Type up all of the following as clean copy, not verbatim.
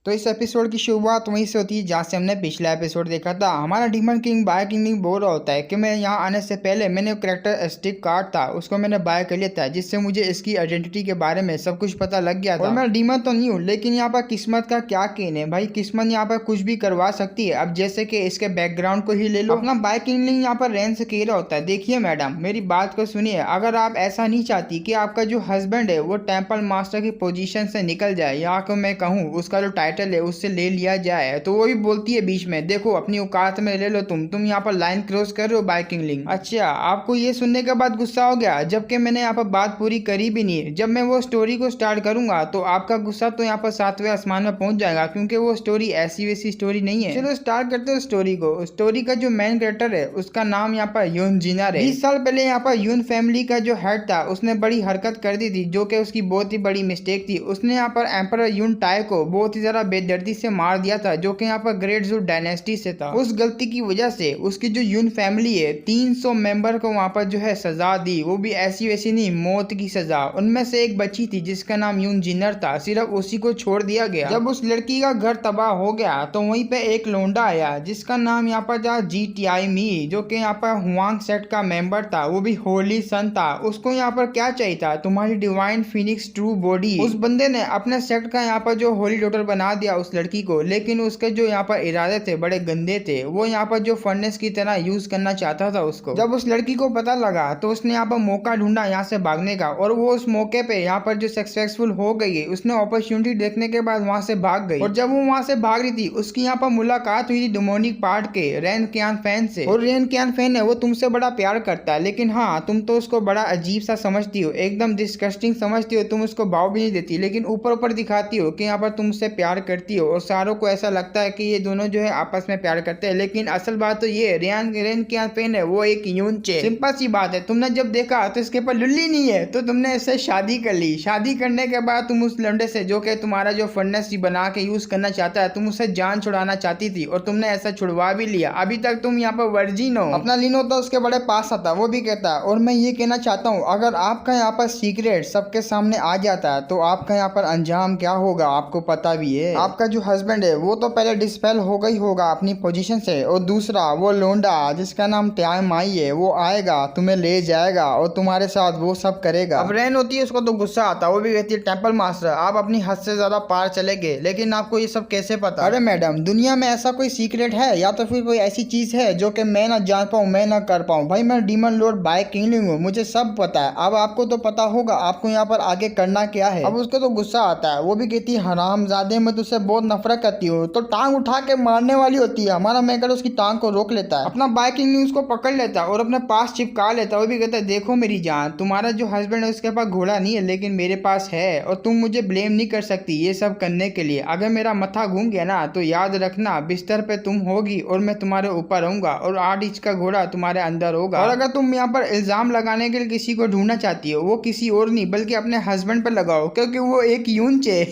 तो इस एपिसोड की शुरुआत वहीं से होती है जहाँ से हमने पिछला एपिसोड देखा था। हमारा डीमन किंग बाय किंग बोल रहा होता है कि मैं यहाँ आने से पहले मैंने करेक्टर स्टिक कार्ड था उसको मैंने बाय कर लिया था, जिससे मुझे इसकी आइडेंटिटी के बारे में सब कुछ पता लग गया था। और मैं डीमन तो नहीं हूँ, लेकिन यहाँ पर किस्मत का क्या कहने है भाई, किस्मत यहाँ पर कुछ भी करवा सकती है। अब जैसे कि इसके बैकग्राउंड को ही ले लो, अपना बाय किंग यहाँ पर रेन से कह रहा होता है, देखिए मैडम मेरी बात को सुनिए, अगर आप ऐसा नहीं चाहती कि आपका जो हस्बैंड है वो टेम्पल मास्टर की पोजीशन से निकल जाए, या को मैं कहूँ उसका जो टाइटल है उससे ले लिया जाए, तो वो भी बोलती है बीच में, देखो अपनी औकात में ले लो, तुम यहाँ पर लाइन क्रॉस कर रहे हो बाय किंगलिंग। अच्छा, आपको ये सुनने के बाद गुस्सा हो गया, जबकि मैंने यहाँ पर बात पूरी करी भी नहीं है। जब मैं वो स्टोरी को स्टार्ट करूंगा तो आपका गुस्सा तो यहाँ पर 7वें आसमान में पहुंच जाएगा, क्योंकि वो स्टोरी ऐसी वैसी स्टोरी नहीं है। चलो स्टार्ट करते हो स्टोरी को। स्टोरी का जो मेन कैरेक्टर है उसका नाम यहाँ पर यून जिनर है। 20 साल पहले यहाँ पर यून फैमिली का जो हेड था उसने बड़ी हरकत कर दी थी, जो कि उसकी बहुत ही बड़ी मिस्टेक थी। उसने यहाँ पर एम्परर यून टाई को बहुत ही ज्यादा बेदर्दी से मार दिया था, जो कि यहाँ पर ग्रेट जू डायनेस्टी से था। उस गलती की वजह से उसकी जो यून फैमिली है 300 मेंबर को वहाँ पर जो है सजा दी, वो भी ऐसी वैसी नहीं, मौत की सजा। उनमें से एक बच्ची थी जिसका नाम यून जिनर था, सिर्फ उसी को छोड़ दिया गया। जब उस लड़की का घर तबाह हो गया तो वहीं पे एक लोंडा आया जिसका नाम यहाँ पर था GTI मी, जो कि यहाँ पर हुआंग सेट का मेंबर था, वो भी होली सन था। उसको यहाँ पर क्या चाहिए था, तुम्हारी डिवाइन फिनिक्स ट्रू बॉडी। उस बंदे ने अपने सेट का यहाँ पर जो होली डॉटर बना दिया उस लड़की को, लेकिन उसके जो यहाँ पर इरादे थे बड़े गंदे थे। वो यहाँ पर जो फर्नेस की तरह यूज करना चाहता था उसको। जब उस लड़की को पता लगा तो उसने यहाँ पर मौका ढूंढा यहाँ से भागने का, और वो उस मौके पे यहाँ पर जो सक्सेसफुल हो गई, उसने अपॉर्चुनिटी देखने के बाद वहां से भाग गई। और जब वो वहां से भाग रही थी उसकी यहाँ पर मुलाकात हुई थी डेमोनिक पार्ट के रेन कियान फैन से। और रेन कियान फैन है वो तुमसे बड़ा प्यार करता है, लेकिन हाँ तुम तो उसको बड़ा अजीब सा समझती हो, एकदम डिस्कस्टिंग समझती हो। तुम उसको भाव भी नहीं देती, लेकिन ऊपर ऊपर दिखाती हो कि यहाँ पर तुमसे प्यार करती हो, और सारों को ऐसा लगता है कि ये दोनों जो है आपस में प्यार करते हैं। लेकिन असल बात तो ये रेन कियान फैन है वो एक यून चे। सिंपल सी बात है, तुमने जब देखा तो इसके ऊपर लुल्ली नहीं है तो तुमने इससे शादी कर ली। शादी करने के बाद तुम उस लंडे से जो कि तुम्हारा जो फर्नेस बना के यूज करना चाहता है, तुम उससे जान छुड़ाना चाहती थी, और तुमने ऐसा छुड़वा भी लिया। अभी तक तुम यहाँ पर वर्जिन हो। अपना लीन होता उसके बड़े पास आता, वो भी कहता है, और मैं ये कहना चाहता हूँ अगर आपका यहाँ पर सीक्रेट सबके सामने आ जाता है तो आपका यहाँ पर अंजाम क्या होगा आपको पता भी है। आपका जो हस्बैंड है वो तो पहले डिस्पेल हो गई होगा अपनी पोजीशन से, और दूसरा वो लोंडा जिसका नाम टाइम आई है वो आएगा तुम्हें ले जाएगा और तुम्हारे साथ वो सब करेगा। अब रेन होती है उसको तो गुस्सा आता, वो भी कहती है टेम्पल मास्टर आप अपनी हद से ज्यादा पार चले गए, लेकिन आपको ये सब कैसे पता। अरे मैडम दुनिया में ऐसा कोई सीक्रेट है या तो फिर कोई ऐसी चीज है जो कि मैं ना जान पाऊँ, मैं ना कर पाऊँ। भाई मैं डीमन लॉर्ड बाय किंगलिंग हूँ, मुझे सब पता है। अब आपको तो पता होगा आपको यहाँ पर आगे करना क्या है। अब उसको तो गुस्सा आता है, वो भी कहती है हरामजादे मैं तुझसे बहुत नफरत करती हूँ, तो टांग उठा के मारने वाली होती है। हमारा मैकर उसकी टांग को रोक लेता है, अपना बाय किंगलिंग उसको पकड़ लेता है और अपने पास चिपका लेता है। वो भी कहता है देखो मेरी जान, तुम्हारा जो हस्बैंड है उसके पास घोड़ा नहीं है, लेकिन मेरे पास है, और तुम मुझे ब्लेम नहीं कर सकती ये सब करने के लिए। अगर मेरा मथा घूम गया ना तो याद रखना बिस्तर पे तुम होगी और मैं तुम्हारे ऊपर रहूंगा, और 8 इंच का घोड़ा तुम्हारे अंदर होगा। और अगर तुम यहाँ पर इल्जाम लगाने के लिए किसी को ढूंढना चाहती हो, वो किसी और नहीं बल्कि अपने हस्बैंड पर लगाओ, क्योंकि वो एक यून चे।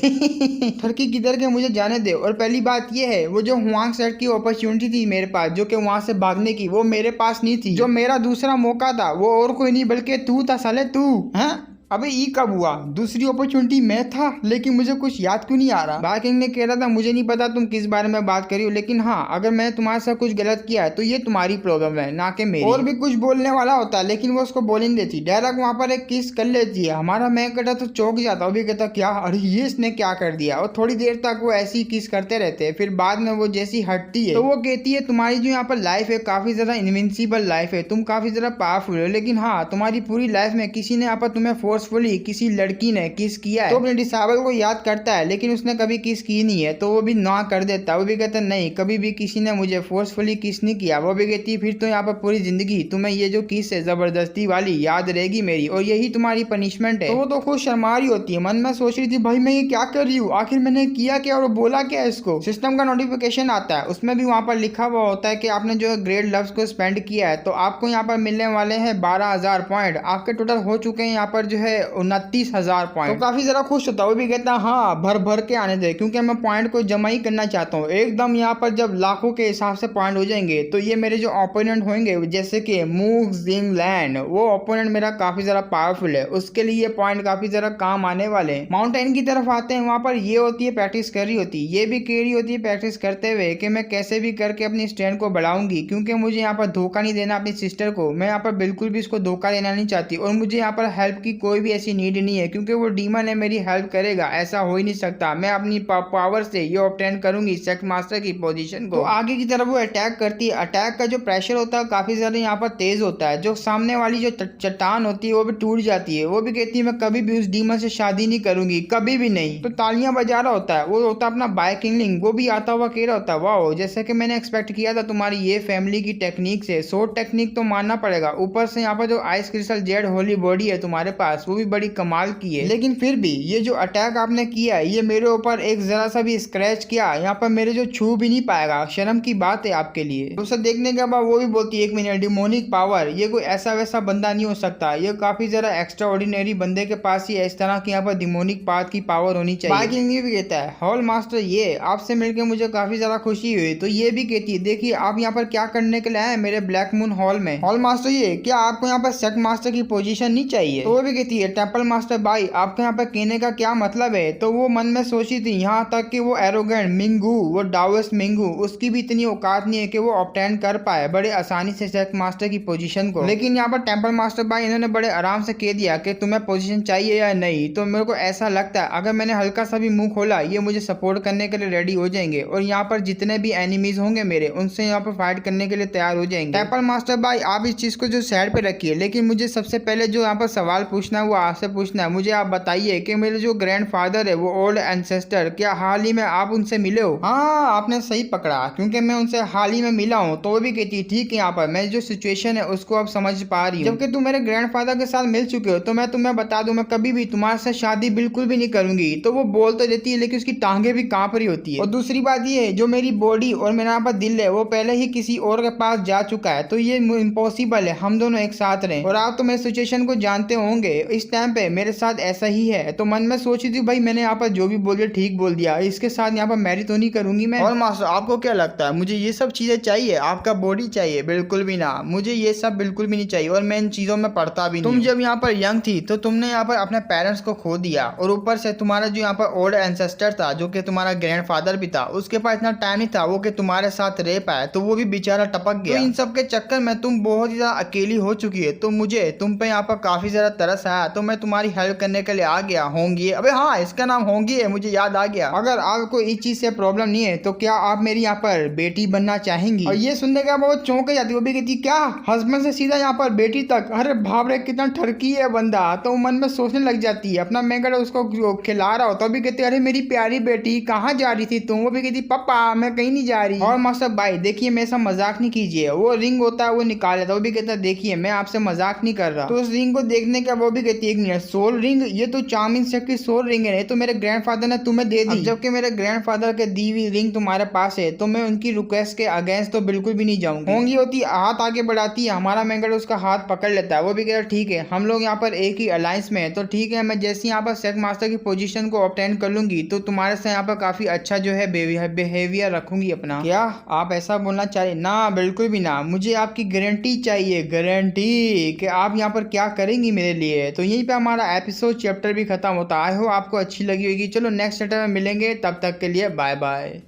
ठरकी किधर के मुझे जाने दे। और पहली बात ये है, वो जो हुआंग सेट की अपॉर्चुनिटी थी मेरे पास जो कि वहां से भागने की, वो मेरे पास नहीं थी। जो मेरा दूसरा मौका था वो और कोई नहीं बल्कि तू था साले, तू है। अबे ये कब हुआ, दूसरी अपॉर्चुनिटी मैं था, लेकिन मुझे कुछ याद क्यों नहीं आ रहा। बाय किंग ने कह रहा था मुझे नहीं पता तुम किस बारे में बात करी हो, लेकिन हाँ अगर मैं तुम्हारे साथ कुछ गलत किया है तो ये तुम्हारी प्रॉब्लम है ना कि मेरी। और भी कुछ बोलने वाला होता है लेकिन वो उसको बोल नहीं देती, डायरेक्ट वहां पर एक किस कर लेती है। हमारा मैं कहता तो चौंक जाता, वो भी कहता क्या, अरे ये इसने क्या कर दिया। और थोड़ी देर तक वो ऐसी ही किस करते रहते हैं, फिर बाद में वो जैसी हटती है तो वो कहती है तुम्हारी जो यहाँ पर लाइफ है काफी ज्यादा इनविंसिबल लाइफ है, तुम काफी ज्यादा पावरफुल हो, लेकिन हाँ तुम्हारी पूरी लाइफ में किसी ने यहाँ पर तुम्हें फोर्सफुली किसी लड़की ने किस किया है तो अपने डिसाबल को याद करता है, लेकिन उसने कभी किस की नहीं है तो वो भी ना कर देता। वो भी कहता है नहीं कभी भी किसी ने मुझे फोर्सफुली किस नहीं किया। वो भी कहती है फिर तो यहाँ पर पूरी जिंदगी तुम्हें ये जो किस है जबरदस्ती वाली याद रहेगी मेरी, और यही तुम्हारी पनिशमेंट है। तो वो तो खुद शर्मा रही होती है, मन में सोच रही थी भाई मैं ये क्या कर रही हूँ, आखिर मैंने किया क्या और बोला क्या इसको। सिस्टम का नोटिफिकेशन आता है, उसमें भी वहां पर लिखा हुआ होता है कि आपने जो ग्रेट लव्स को स्पेंड किया है तो आपको यहाँ पर मिलने वाले हैं 12,000 पॉइंट। आपके टोटल हो चुके हैं यहाँ पर जो है 29,000 पॉइंट। तो काफी जरा खुश होता है, वो भी कहता है हाँ भर भर के आने दे, क्योंकि मैं पॉइंट को जमा ही करना चाहता हूँ एकदम। यहाँ पर जब लाखों के हिसाब से पॉइंट हो जाएंगे तो ये मेरे जो ओपोनेंट होंगे जैसे कि मूव जिंग लैंड, वो ओपोनेंट मेरा काफी जरा पावरफुल है, उसके लिए ये पॉइंट काफी जरा काम आने वाले हैं। माउंटेन की तरफ आते हैं, वहां पर ये होती है प्रैक्टिस कर रही होती है, ये भी कह रही होती है प्रैक्टिस करते हुए कि मैं कैसे भी करके अपनी स्ट्रेंथ को बढ़ाऊंगी, क्योंकि मुझे यहाँ पर धोखा नहीं देना अपनी सिस्टर को। मैं यहाँ पर बिल्कुल भी इसको धोखा देना नहीं चाहती, और मुझे यहाँ पर हेल्प की कोई भी ऐसी नीड नहीं है, क्योंकि वो डीमन है, मेरी हेल्प करेगा, ऐसा हो ही नहीं सकता। मैं अपनी पावर से ये ऑब्टेन करूंगी सेक्ट मास्टर की पोजीशन को। तो आगे की तरफ वो अटैक करती है। अटैक का जो प्रेशर होता है काफी ज्यादा यहाँ पर तेज होता है, जो सामने वाली जो चट्टान होती है वो भी टूट जाती है। वो भी कहती है मैं कभी भी उस डीमन से शादी नहीं करूंगी, कभी भी नहीं। तो तालियां बजा रहा होता है, वो होता है अपना बाय किंगलिंग, वो भी आता हुआ कह रहा होता है वाह, जैसे कि मैंने एक्सपेक्ट किया था तुम्हारी ये फैमिली की टेक्निक से। शॉर्ट टेक्निक तो मानना पड़ेगा, ऊपर से यहाँ पर जो ice crystal Z Holi body है तुम्हारे पास, वो भी बड़ी कमाल की है। लेकिन फिर भी ये जो अटैक आपने किया ये मेरे ऊपर एक जरा सा भी स्क्रैच किया, यहाँ पर मेरे जो छू भी नहीं पाएगा, शर्म की बात है आपके लिए। उसे देखने के बाद वो भी बोलती है 1 मिनट, डिमोनिक पावर, ये कोई ऐसा वैसा बंदा नहीं हो सकता, ये काफी जरा एक्स्ट्रा ऑर्डिनरी बंदे के पास ही इस तरह की यहाँ पर डिमोनिक पावर की पावर होनी चाहिए। बाइकिंग भी कहता है हॉल मास्टर ये आपसे मिलकर मुझे काफी ज्यादा खुशी हुई। तो ये भी कहती है देखिए आप यहाँ पर क्या करने के लिए आए मेरे ब्लैक मून हॉल में। हॉल मास्टर ये क्या आपको यहाँ पर सेक्ट मास्टर की पोजीशन नहीं चाहिए? तो वो भी कहती है टेंपल मास्टर भाई आपके यहाँ पर कहने का क्या मतलब है? तो वो मन में सोची थी यहाँ तक कि वो एरोगेंट मिंगू, वो डाओस्ट मिंगू, उसकी भी इतनी औकात नहीं है कि वो ऑब्टेन कर पाए बड़े आसानी से सेक्ट मास्टर की पोजीशन को। लेकिन यहाँ पर टेंपल मास्टर भाई इन्होंने बड़े आराम से कह दिया कि तुम्हें पोजीशन चाहिए या नहीं। तो मेरे को ऐसा लगता है अगर मैंने हल्का सा भी मुंह खोला ये मुझे सपोर्ट करने के लिए रेडी हो जाएंगे, और यहाँ पर जितने भी एनिमीज होंगे मेरे उनसे यहाँ पर फाइट करने के लिए तैयार हो जाएंगे। टेंपल मास्टर भाई आप इस चीज को जो साइड पे रखिए, लेकिन मुझे सबसे पहले जो यहाँ पर सवाल पूछना है वो आपसे पूछना है। मुझे आप बताइए कि मेरे जो ग्रैंडफादर है वो ओल्ड एंसेस्टर, क्या हाल ही में आप उनसे मिले हो? हाँ आपने सही पकड़ा, क्योंकि मैं उनसे हाल ही में मिला हूँ। तो वो भी कहती है ठीक है यहाँ पर मैं जो सिचुएशन है उसको अब समझ पा रही हूँ, जबकि तुम मेरे ग्रैंडफादर के साथ मिल चुके हो। तो मैं तुम्हें बता दूं मैं कभी भी तुम्हारे साथ शादी बिल्कुल भी नहीं करूंगी। तो वो बोल तो देती है लेकिन उसकी टांगे भी कांप रही होती है। और दूसरी बात ये है जो मेरी बॉडी और मेरा यहाँ पर दिल है वो पहले ही किसी और के पास जा चुका है, तो ये इम्पॉसिबल है हम दोनों एक साथ रहें। और आप तो मेरे सिचुएशन को जानते होंगे, इस टाइम पे मेरे साथ ऐसा ही है। तो मन में सोची थी भाई मैंने यहाँ पर जो भी बोल दिया ठीक बोल दिया, इसके साथ यहाँ पर मैरिज तो नहीं करूंगी मैं। और मास्टर आपको क्या लगता है मुझे ये सब चीजें चाहिए? आपका बॉडी चाहिए? बिल्कुल भी ना, मुझे ये सब बिल्कुल भी नहीं चाहिए, और मैं इन चीजों में पढ़ता भी नहीं। तुम जब यहाँ पर यंग थी तो तुमने यहाँ पर अपने पेरेंट्स को खो दिया, और ऊपर से तुम्हारा जो यहाँ पर ओल्ड एंसेस्टर था जो कि तुम्हारा ग्रैंडफादर भी था, उसके पास इतना टाइम नहीं था वो कि तुम्हारे साथ रह पाए, तो वो भी बेचारा टपक गया। तो इन सब के चक्कर में तुम बहुत ही ज्यादा अकेली हो चुकी है, तो मुझे तुम पे यहाँ पर काफी ज्यादा तरस आया, तो मैं तुम्हारी हेल्प करने के लिए आ गया। होंगी, अबे हाँ इसका नाम होंगी है, मुझे याद आ गया। अगर आपको इस चीज से प्रॉब्लम नहीं है तो क्या आप मेरी यहाँ पर बेटी बनना चाहेंगी? और ये सुनने का बहुत चौंक जाती है, वो भी कहती क्या हस्बैंड से सीधा यहाँ पर बेटी तक? अरे भाव रे कितना ठरकी है बंदा। तो मन में सोचने लग जाती है, अपना मैंगड़ उसको खिला रहा हो तो भी कहती अरे मेरी प्यारी बेटी कहाँ जा रही थी तुम? वो भी कहती पापा मैं कहीं नहीं जा रही। और मास्टर भाई देखिए मेरे साथ मजाक नहीं कीजिए, वो रिंग होता है वो निकाल लेता, वो भी कहता देखिए मैं आपसे मजाक नहीं कर रहा। तो उस रिंग को देखने का वो भी कहती है 1 मिनट, सोल रिंग? ये तो चार्मिंग सेट की सोल रिंग है, तो मेरे ग्रैंडफादर ने तुम्हें दे दी। जबकि मेरे ग्रैंडफादर के दी हुई रिंग तुम्हारे पास है, तो मैं उनकी रिक्वेस्ट के अगेंस्ट तो बिल्कुल भी नहीं जाऊंगी। होंगी होती हाथ आगे बढ़ाती है, हमारा मैंगड़ उसका हाथ पकड़ लेता है, वो भी कहता ठीक है हम लोग यहाँ पर एक ही अलायंस में है, तो ठीक है मैं जैसे यहाँ पर सेक्ट मास्टर की पोजीशन को ऑब्टेन कर लूंगी तो तुम्हारे से यहाँ पर काफी अच्छा जो है बिहेवियर रखूंगी अपना। क्या आप ऐसा बोलना चाहिए? ना बिल्कुल भी ना, मुझे आपकी गारंटी चाहिए, गारंटी कि आप यहाँ पर क्या करेंगी मेरे लिए। तो यहीं पे हमारा एपिसोड चैप्टर भी खत्म होता है। आई होप आपको अच्छी लगी होगी। चलो नेक्स्ट चैप्टर में मिलेंगे, तब तक के लिए बाय बाय।